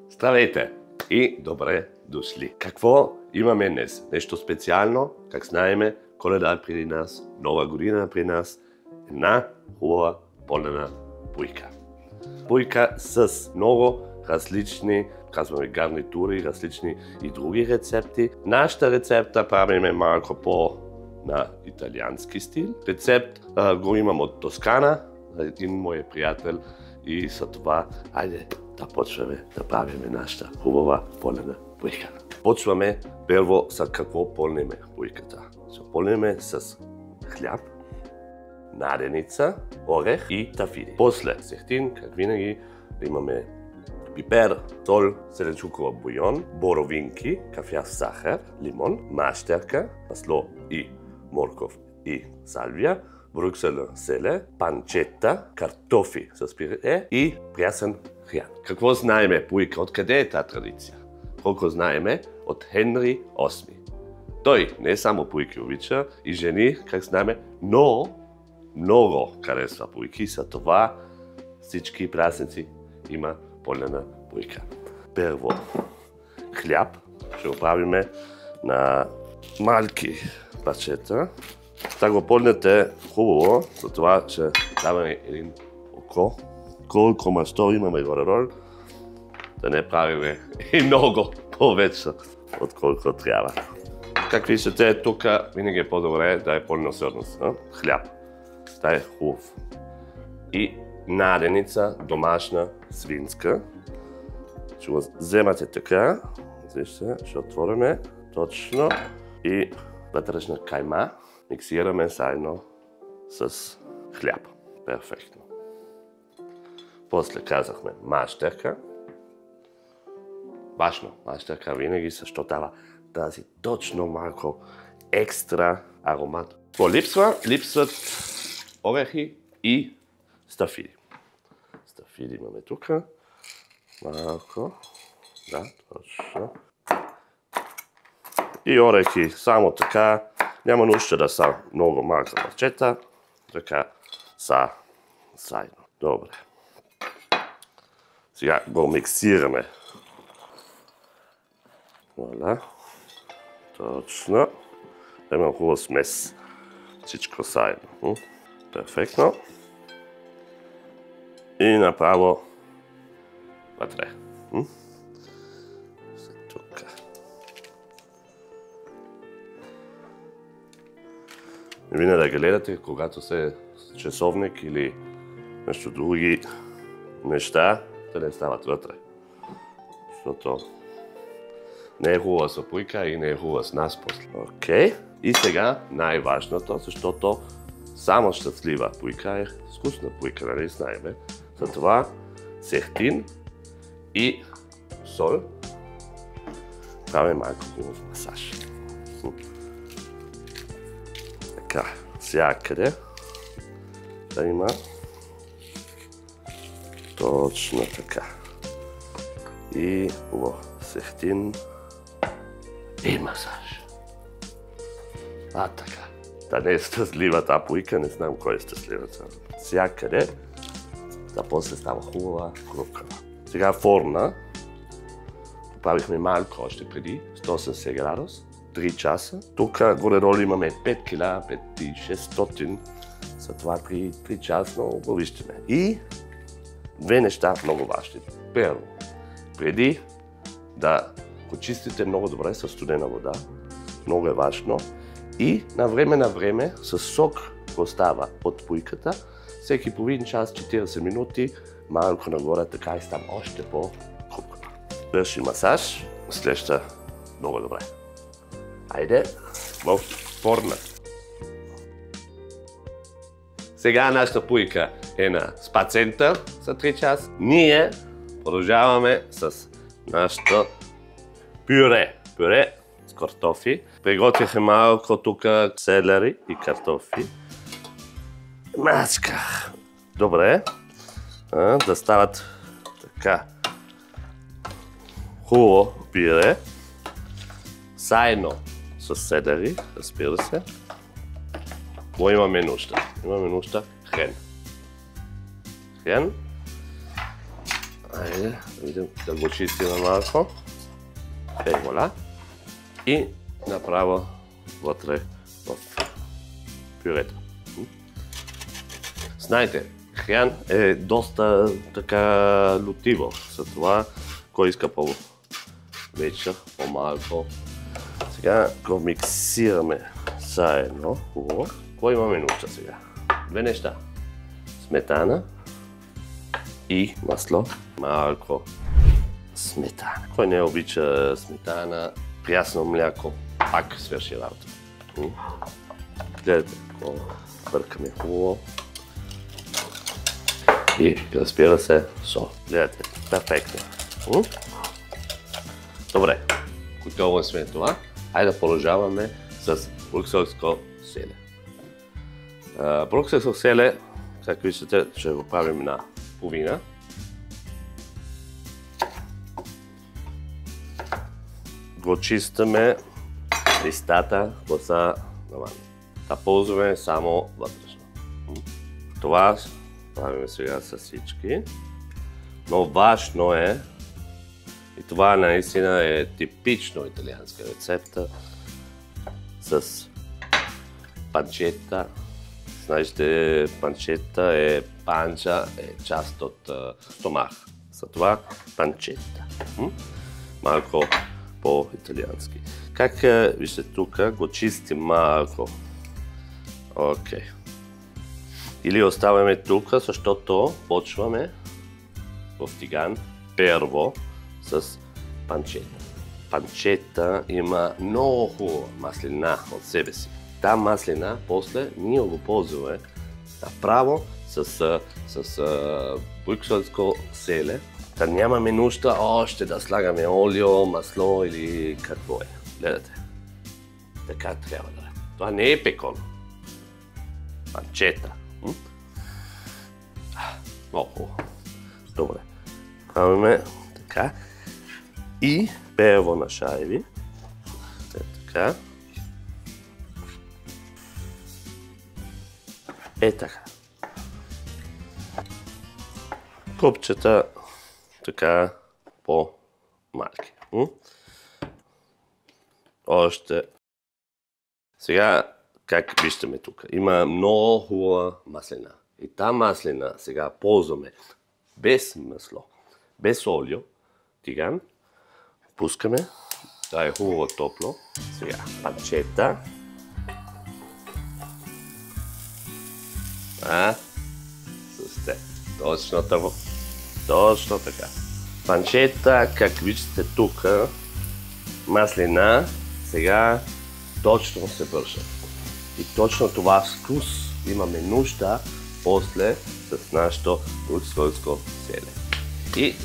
Здравейте и добре дошли! Какво имаме днес? Нещо специално, как знаеме, Коледа е при нас, Нова година е при нас, една хубава полена буйка. Буйка с много различни, казваме гарнитури, различни и други рецепти. Нашата рецепта правиме малко по на италиански стил. Рецепт го имам от Тоскана, един мой приятел, и за това, айде да почваме да правиме нашата хубава полена буйка. Почваме първо с какво пълниме буйката. Пълниме с хляб, наденица, орех и тафиди. После сехтин, как винаги, имаме пипер, сол, зеленчукова бульон, боровинки, кафяв сахар, лимон, мащерка, масло и морков и салвия, брюкселено селе, панчета, картофи с пюре и прясен хрян. Какво знаеме буйка? Откъде е тази традиция? Колко знаеме? От Хенри VIII. Той не само буйки обича и жени, как знаеме, но много харесва буйки, за това всички празници има полена буйка. Първо хляб ще го правиме на малки парчета. Да го пълнете хубаво, за това ще даваме един око. Колко масто имаме горе-долу, да не правиме и много повече, отколко трябва. Как виждате, тук винаги е по-добре да е пълносърност. Хляб. Да е хубав. И наденица, домашна, свинска. Ще го вземате така. Ще отвориме точно. И вътрешна кайма миксираме заедно с хляб. Перфектно. После казахме мащерка. Важно, мащерка винаги също дава тази точно малко екстра аромат. Какво липсва? Липсват орехи и стафиди. Стафиди имаме тук. Малко. Да, точно. И орехи само така. Няма нужда да са много малка парчета. Така са заедно. Добре. Сега го миксираме. Voilà. Точно. Да имам хубава смес. Всичко заедно. Перфектно. И направо вътре. Тук. Не винаги да гледате, когато се часовник или нещо други неща, да не стават вътре. Защото не е хубава за буйка и не е хубава с нас после. Окей. И сега най-важното, защото само щастлива буйка е вкусна буйка, нали знаеме. Затова сехтин и сол правим малко хубав масаж. Така, всякъде да има точно така. И хубаво сехтин и масаж. Така. Да не е щастлива тази буйка, не знам кой е щастлива. Всякъде да после става хубава крупкава. Сега форма. Правихме малко още преди, 180 градус, 3 часа. Тук горе-долу имаме 5 кила, 5600. За това 3 часа много го виждаме. И две неща много важни. Първо, преди да го чистите много добре с студена вода, много е важно. И на време с сок го става от буйката. Всеки половин час, 40 минути, малко нагоре, така и става още по-крупна. Върши масаж, следва много добре. Айде, в форма. Сега нашата буйка е на спа център за 3 часа. Ние продължаваме с нашето пюре. Пюре с картофи. Приготвихме малко тук селери и картофи. Мачках. Добре. Да стават така хубаво пюре. Заедно с селери, разбира се. Какво имаме нужда? Имаме нужда хрен. Хрен. Айде, видим да го чистим малко. Ей, вола. И направо вътре в пюрето. Знаете, хрян е доста така лютиво. Затова, кой иска по-вече, по-малко. Сега го миксираме заедно. Хубаво. Кой имаме нужда сега? Две неща. Сметана и масло. Малко сметана. Кой не обича сметана, прясно мляко, пак свърши работа. Гледайте, бъркаме хубаво. И разбира се, сол. Гледайте, перфектно. Добре, готово сме това. Айде да продължаваме с брюкселско селе. Брюкселско селе, както виждате, ще го правим на половина. Го чистаме листата, го са навън. Да ползваме само вътрешно. Това правим сега с всички. Но важно е, и това наистина е типично италианска рецепта, с панчета. Знаете, панчета е панча, е част от стомах. Затова панчета. Малко по-италиански. Как вижте тук, го чистим малко. Окей. Или оставяме тук, защото почваме в тиган първо с панчета. Панчета има много хубава маслина от себе си. Та маслина после ние го ползваме направо с брюкселско селе. Та нямаме нужда още да слагаме олио, масло или какво е. Гледате. Така трябва да е. Това не е пекон. Панчета. Много хубаво. Добре. Правиме така. И първо на шайби. Така. Е така. Копчета така по-малки. Още. Сега, как виждаме тук, има много хубава маслина. И та маслина сега ползваме без масло, без олио, тиган. Пускаме, да е хубаво топло. Сега панчета. Точно това. Точно така. Панчета, как виждате тук, маслина, сега точно се вършат. И точно това вкус имаме нужда после с нашето брюкселско селе. И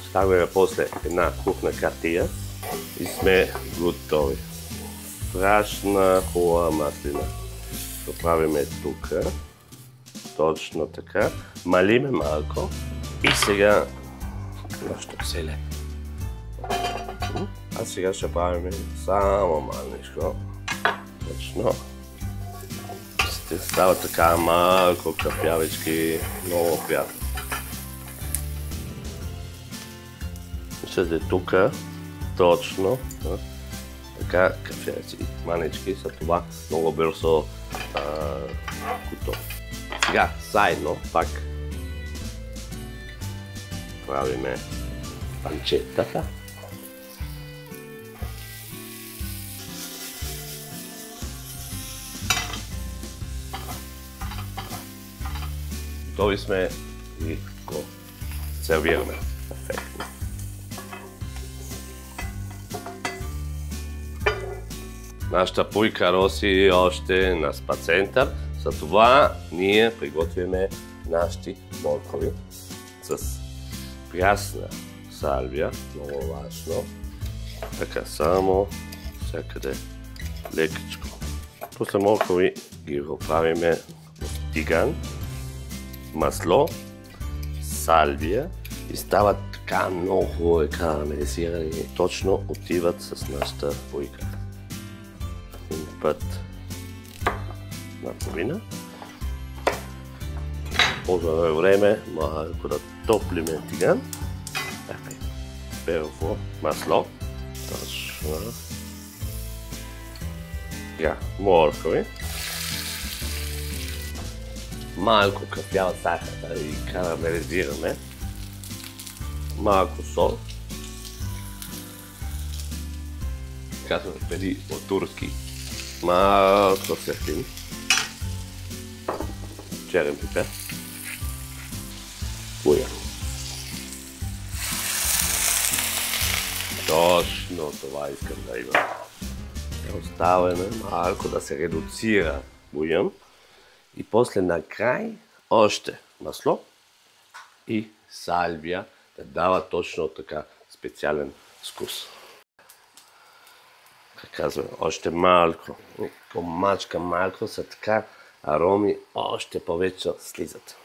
ставаме после една кухна картия и сме готови. Страшна хубава маслина. Го правиме тук. Точно така. Малиме малко. И сега нашето селе. А сега ще правим само малничко. Точно. Ще става така малко кафявички. Много приятно. Виждате тук. Точно. Така кафявички. Малнички са това много бързо готово. Сега заедно пак правиме панчетата. Готови сме и го сервираме. Перфектно. Нашата пуйка роси още на спа-център. За това ние приготвяме нашите моркови с прясна салвия, много важно. Така само всякъде лекичко. После моркови ги го правиме в тиган, масло, салвия и стават така много карамелизирани. Точно отиват с нашата пуйка. Един път наполовина. Ползваме време малко да топлиме тиган. Първо масло. Точно. Сега моркови. Малко кафява сахар да ги карамелизираме. Малко сол. Казваме преди от турски. Малко сехтин. Черен пипер. Буян. Точно това искам да има. Оставяме малко да се редуцира буян. И после накрай още масло и салвия да дава точно така специален вкус. Как казваме, още малко. Комачка малко са така ароми още повече слизат.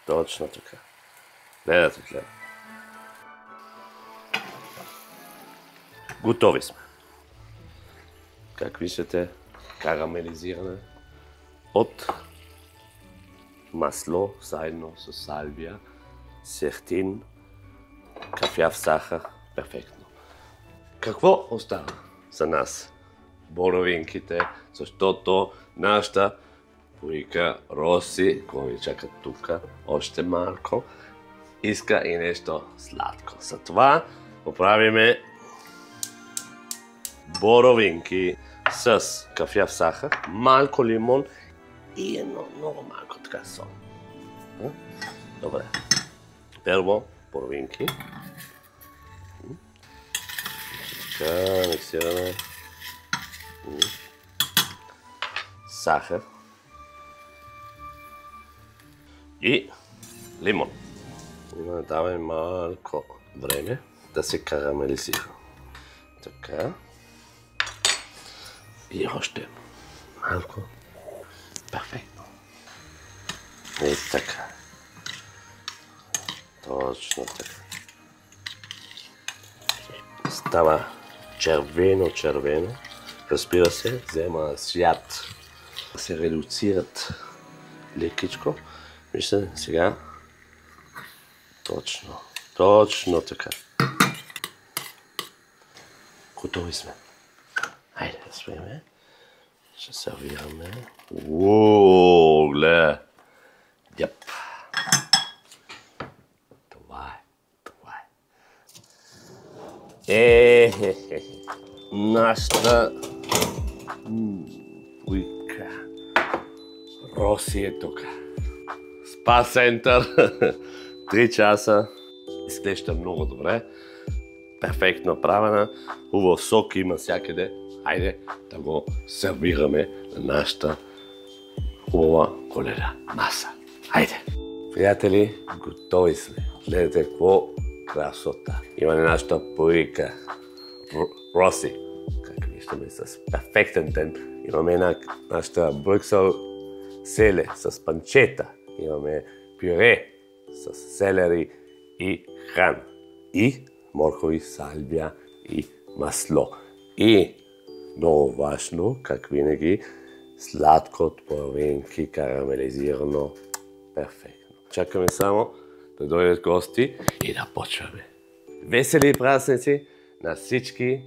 Точно така. Гледате. Готови сме. Как виждате, карамелизиране от масло заедно с салвия, сехтин, кафяв сахар. Перфектно. Какво остава за нас? Боровинките, защото нашата пуйка Роси, какво ви чака тук, още малко, иска и нещо сладко. Затова поправиме боровинки с кафяв сахар, малко лимон и едно много малко така сол. Добре. Първо боровинки. Така, миксираме. Сахар. И лимон. Даваме малко време да се карамелизира. Така. И още малко. Перфектно. И така. Точно така. Става червено. Разбира се, взема свят. Се редуцират лекичко. Вижте, сега. Точно така. Готови сме. Хайде, да спреме. Ще сервираме. Ууу, гледа. Йеп. Това е. Нашата пуйка Роси е тук. Спа център. 3 часа. Изглежда много добре. Перфектно правена. Хубав сок има всякъде. Хайде да го сервираме на нашата хубава коледа маса. Хайде! Приятели, готови сме. Гледайте какво красота. Имаме нашата пуйка Роси. Как виждаме с перфектен ден. Имаме нашата брюксел селе с панчета. Имаме пюре с селери и хран. И моркови, салвия и масло. И много важно, как винаги, сладко от боровинки, карамелизирано. Перфектно. Чакаме само да дойдат гости и да почваме. Весели празници на всички!